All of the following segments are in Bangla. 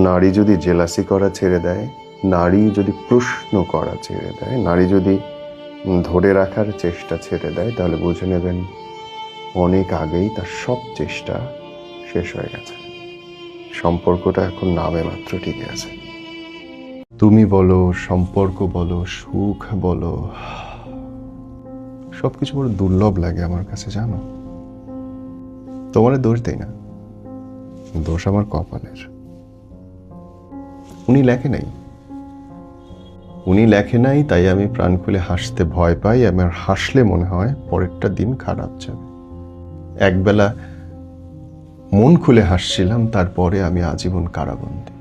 নারী যদি জেলাসি করা ছেড়ে দেয়, নারী যদি প্রশ্ন করা ছেড়ে দেয়, নারী যদি ধরে রাখার চেষ্টা ছেড়ে দেয়, তাহলে বুঝে নেবেন অনেক আগেই তার সব চেষ্টা শেষ হয়ে গেছে। সম্পর্কটা এখন নামে মাত্র টিকে আছে। তুমি বলো, সম্পর্ক বলো, সুখ বলো, সবকিছু বড় দুর্লভ লাগে আমার কাছে, জানো। তোমার দোষ দেই না, দোষ আমার কপালের। উনি লেখে নাই, তাই আমি প্রাণ খুলে হাসতে ভয় পাই। আমার হাসলে মনে হয় পরেরটা দিন খারাপ যাবে। একবেলা মন খুলে হাসছিলাম, তারপরে আমি আজীবন কারাবন্দী।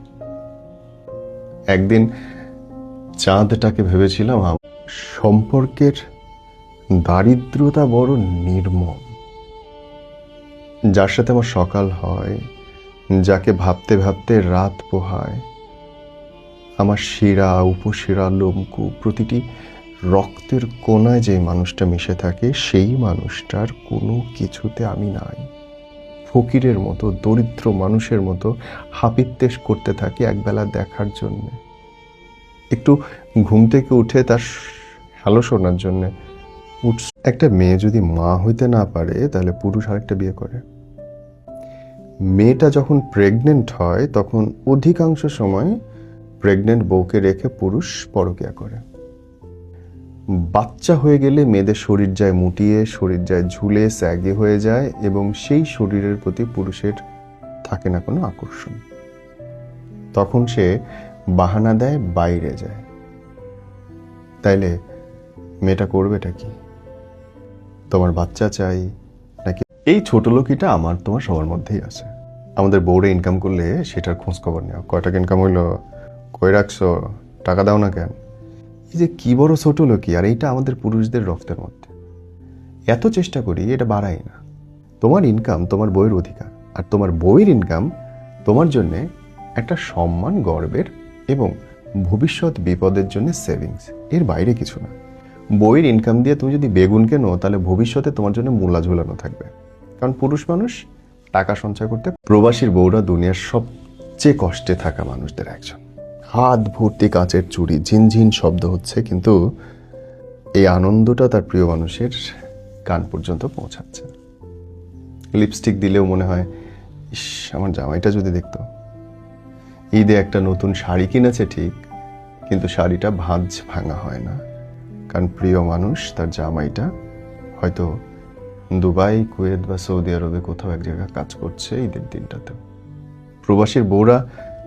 একদিন চাঁদটাকে ভেবেছিলাম সম্পর্কের দারিদ্রতা বড় নির্মম। যার সাথে আমার সকাল হয়, যাকে ভাবতে ভাবতে রাত পোহায়, আমার শিরা, উপশিরা, লোমকূপ, প্রতিটি রক্তের কোনায় যে মানুষটা মিশে থাকে, সেই মানুষটার কোনো কিছুতে আমি নাই। ফকিরের মতো, দরিদ্র মানুষের মতো হাপিত্যেশ করতে থাকি একবেলা দেখার জন্য, একটু ঘুম থেকে উঠে তার হ্যালো শোনার জন্যে। একটা মেয়ে যদি মা হইতে না পারে, তাহলে পুরুষ আরেকটা বিয়ে করে। মেয়েটা যখন প্রেগনেন্ট হয়, তখন অধিকাংশ সময় প্রেগনেন্ট বউকে রেখে পুরুষ পরকীয়া করে। বাচ্চা হয়ে গেলে মেয়েদের শরীর যায় মুটিয়ে, শরীর যায় ঝুলে, স্যাগে হয়ে যায়, এবং সেই শরীরের প্রতি পুরুষের থাকে না কোনো আকর্ষণ। তখন সে বাহানা দেয়, বাইরে যায়। তাইলে মেয়েটা করবেটা কি? তোমার বাচ্চা চাই নাকি? এই ছোট লোকিটা আমার তোমার সবার মধ্যেই আছে। আমাদের বউরে ইনকাম করলে সেটার খোঁজ খবর নেওয়া, কয় টাকা ইনকাম হইলো, কই রাখছো, টাকা দাও না কেন। এই যে কি বড় ছোট লোকই, আর এইটা আমাদের পুরুষদের রক্তের মধ্যে। এত চেষ্টা করি, এটা বাড়াই না। তোমার ইনকাম তোমার বউয়ের অধিকার, আর তোমার বউয়ের ইনকাম তোমার জন্যে একটা সম্মান, গর্বের এবং ভবিষ্যৎ বিপদের জন্য সেভিংস, এর বাইরে কিছু না। বউয়ের ইনকাম দিয়ে তুমি যদি বেগুন কেনো, তাহলে ভবিষ্যতে তোমার জন্য মূলা ঝুলানো থাকবে। কারণ পুরুষ মানুষ টাকা সঞ্চয় করতে। প্রবাসীর বউরা দুনিয়ার সবচেয়ে কষ্টে থাকা মানুষদের একজন। হাত ভর্তি কাঁচের চুড়ি, ঝিনঝিন শব্দ হচ্ছে, কিন্তু এই আনন্দটা তার প্রিয় মানুষের কান পর্যন্ত পৌঁছাচ্ছে। লিপস্টিক দিলেও মনে হয়, ইস, আমার জামাইটা যদি দেখতো। ঈদে একটা নতুন শাড়ি কিনেছে ঠিক, কিন্তু শাড়িটা ভাঁজ ভাঙা হয় না, কারণ প্রিয় মানুষ, তার জামাইটা হয়তো দুবাই, কুয়েত বা সৌদি আরবে কোথাও এক জায়গায় কাজ করছে ঈদের দিনটাতে। প্রবাসীর বউরা